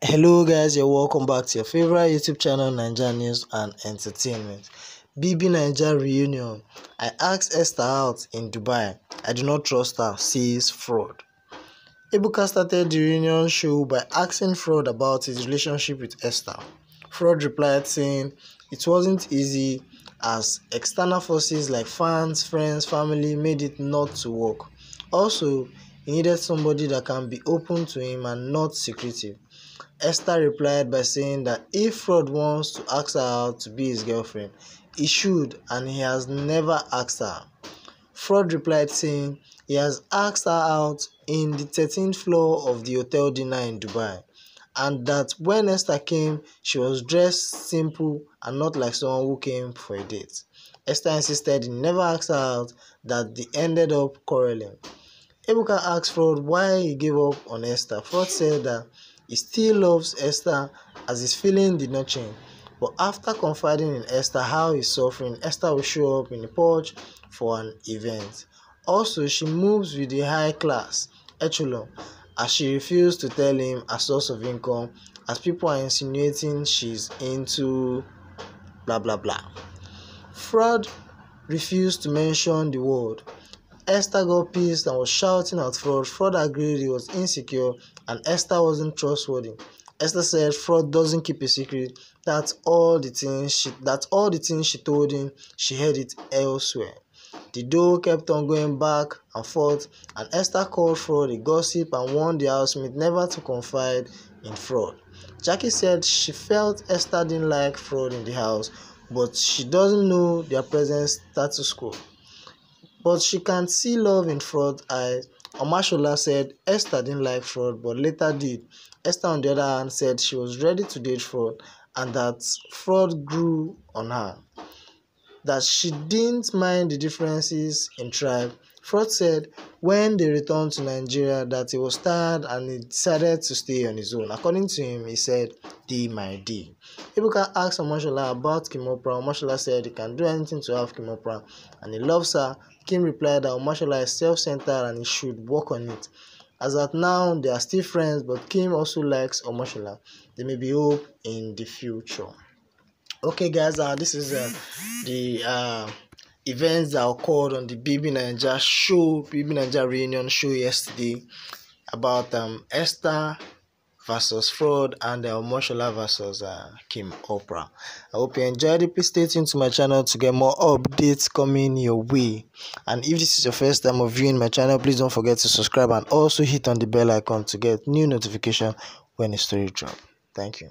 Hello guys, you're welcome back to your favorite YouTube channel, Naija News and Entertainment. BB Naija reunion. I asked Esther out in Dubai. I do not trust her, says Fraud. Ebuka started the reunion show by asking Fraud about his relationship with Esther. Fraud replied saying it wasn't easy as external forces like fans, friends, family made it not to work. Also, he needed somebody that can be open to him and not secretive. Esther replied by saying that if Fraud wants to ask her out to be his girlfriend, he should, and he has never asked her. Fraud replied saying he has asked her out in the 13th floor of the Hotel Dinner in Dubai, and that when Esther came, she was dressed simple and not like someone who came for a date. Esther insisted he never asked her out, that they ended up quarreling. Ebuka asked Fraud why he gave up on Esther. Fraud said that he still loves Esther as his feeling did not change. But after confiding in Esther how he's suffering, Esther will show up in the porch for an event. Also, she moves with the high class echelon as she refused to tell him her source of income, as people are insinuating she's into blah blah blah. Fraud refused to mention the word. Esther got pissed and was shouting at Fraud. Fraud agreed he was insecure and Esther wasn't trustworthy. Esther said Fraud doesn't keep a secret. That's all the things she told him. She heard it elsewhere. The duo kept on going back and forth, and Esther called Fraud a gossip and warned the housemate never to confide in Fraud. Jackie said she felt Esther didn't like Fraud in the house, but she doesn't know their present status quo. But she can see love in Fraud's eyes. Omashola said Esther didn't like Fraud but later did. Esther, on the other hand, said she was ready to date Fraud and that Fraud grew on her. That she didn't mind the differences in tribe. Fraud said when they returned to Nigeria that he was tired and he decided to stay on his own. According to him, he said, D my D. Ebuka asked Omashola about Kim Oprah. Omashola said he can do anything to have Kim Oprah and he loves her. Kim replied that Omashola is self-centered and he should work on it. As at now, they are still friends, but Kim also likes Omashola. There may be hope in the future. Okay guys, this is the events that occurred on the BB Naija reunion show yesterday about Esther versus Fraud and Omashola versus Kim Oprah. I hope you enjoyed it. Please stay tuned to my channel to get more updates coming your way. And if this is your first time of viewing my channel, please don't forget to subscribe and also hit on the bell icon to get new notification when a story drops. Thank you.